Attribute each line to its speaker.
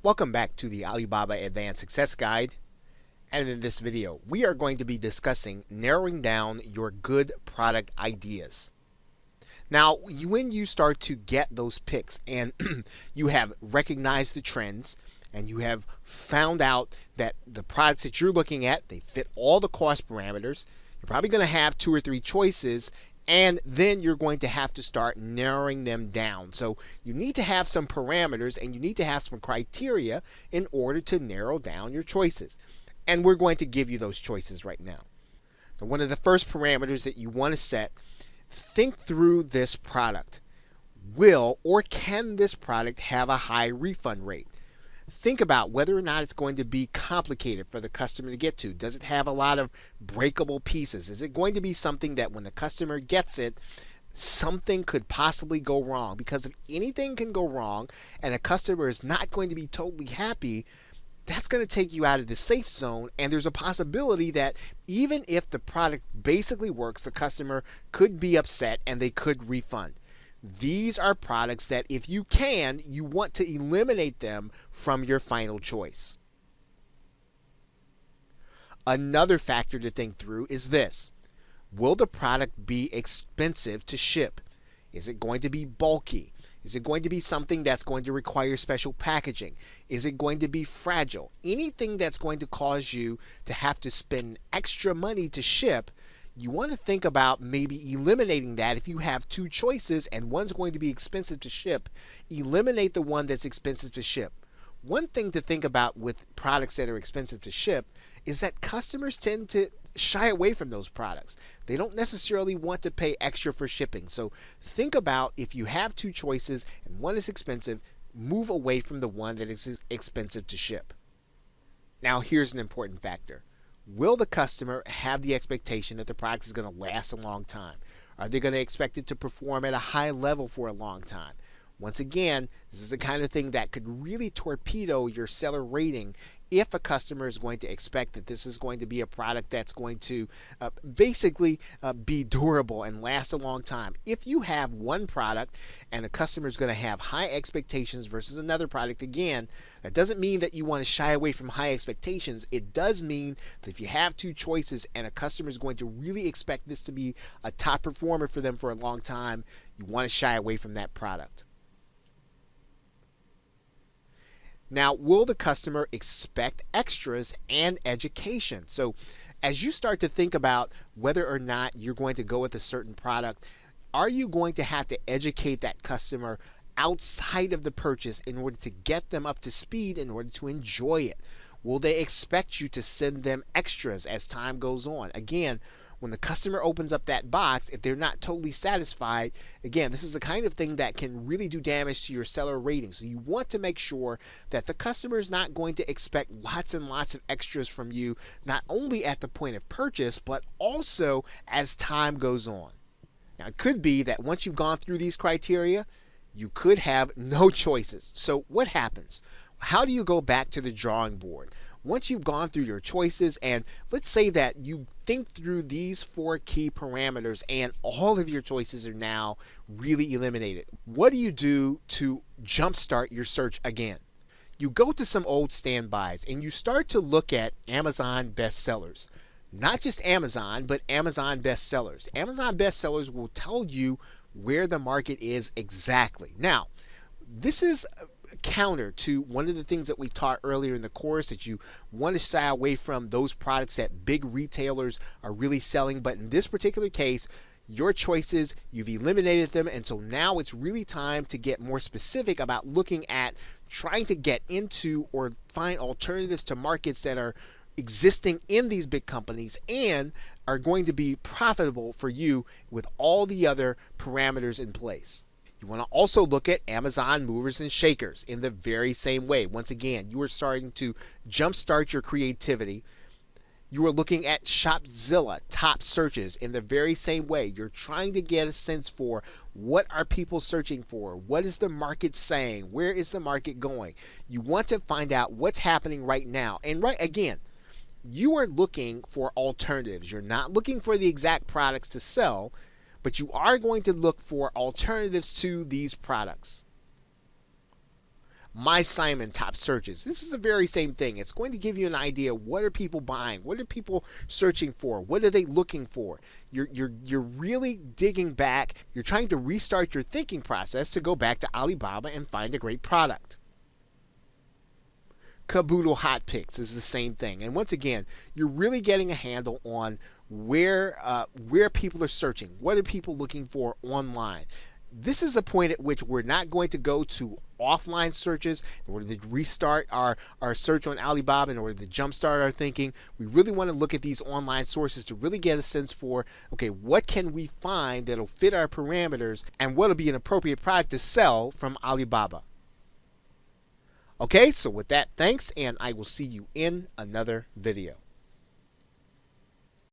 Speaker 1: Welcome back to the Alibaba Advanced Success Guide, and in this video we are going to be discussing narrowing down your good product ideas. Now when you start to get those picks and you have recognized the trends and you have found out that the products that you're looking at, they fit all the cost parameters, you're probably going to have 2 or 3 choices, and then you're going to have to start narrowing them down. So you need to have some parameters and you need to have some criteria in order to narrow down your choices. And we're going to give you those choices right now. So one of the first parameters that you want to set, think through this product. Will or can this product have a high refund rate? Think about whether or not it's going to be complicated for the customer to get to. Does it have a lot of breakable pieces? Is it going to be something that when the customer gets it, something could possibly go wrong? Because if anything can go wrong and a customer is not going to be totally happy, that's going to take you out of the safe zone, and there's a possibility that even if the product basically works, the customer could be upset and they could refund. These are products that if you can, you want to eliminate them from your final choice. Another factor to think through is this. Will the product be expensive to ship? Is it going to be bulky? Is it going to be something that's going to require special packaging? Is it going to be fragile? Anything that's going to cause you to have to spend extra money to ship, you want to think about maybe eliminating that. If you have 2 choices and one's going to be expensive to ship, eliminate the one that's expensive to ship. One thing to think about with products that are expensive to ship is that customers tend to shy away from those products. They don't necessarily want to pay extra for shipping. So think about, if you have 2 choices and one is expensive, move away from the one that is expensive to ship. Now here's an important factor. Will the customer have the expectation that the product is going to last a long time? Are they going to expect it to perform at a high level for a long time? Once again, this is the kind of thing that could really torpedo your seller rating if a customer is going to expect that this is going to be a product that's going to basically be durable and last a long time. If you have one product and the customer is going to have high expectations versus another product, again, that doesn't mean that you want to shy away from high expectations. It does mean that if you have 2 choices and a customer is going to really expect this to be a top performer for them for a long time, you want to shy away from that product. Now, will the customer expect extras and education? So as you start to think about whether or not you're going to go with a certain product, are you going to have to educate that customer outside of the purchase in order to get them up to speed, in order to enjoy it? Will they expect you to send them extras as time goes on? Again, when the customer opens up that box, if they're not totally satisfied, again, this is the kind of thing that can really do damage to your seller rating. So you want to make sure that the customer is not going to expect lots and lots of extras from you, not only at the point of purchase, but also as time goes on. Now, it could be that once you've gone through these criteria, you could have no choices. So what happens? How do you go back to the drawing board? Once you've gone through your choices, and let's say that you think through these 4 key parameters and all of your choices are now really eliminated, what do you do to jumpstart your search again? You go to some old standbys and you start to look at Amazon bestsellers. Not just Amazon, but Amazon bestsellers. Amazon bestsellers will tell you where the market is exactly. Now, this is counter to one of the things that we taught earlier in the course, that you want to shy away from those products that big retailers are really selling. But in this particular case, your choices, you've eliminated them, and so now it's really time to get more specific about looking at trying to get into or find alternatives to markets that are existing in these big companies and are going to be profitable for you with all the other parameters in place. You want to also look at Amazon movers and shakers in the very same way. Once again, you are starting to jumpstart your creativity. You are looking at Shopzilla top searches in the very same way. You're trying to get a sense for what are people searching for? What is the market saying? Where is the market going? You want to find out what's happening right now. And again, you are looking for alternatives. You're not looking for the exact products to sell, but you are going to look for alternatives to these products. My Simon top searches. This is the very same thing. It's going to give you an idea. What are people buying? What are people searching for? What are they looking for? You're really digging back. You're trying to restart your thinking process to go back to Alibaba and find a great product. Caboodle Hot Picks is the same thing. And once again, you're really getting a handle on where people are searching. What are people looking for online? This is the point at which we're not going to go to offline searches in order to restart our search on Alibaba, in order to jumpstart our thinking. We really want to look at these online sources to really get a sense for, okay, what can we find that'll fit our parameters and what'll be an appropriate product to sell from Alibaba. Okay, so with that, thanks, and I will see you in another video.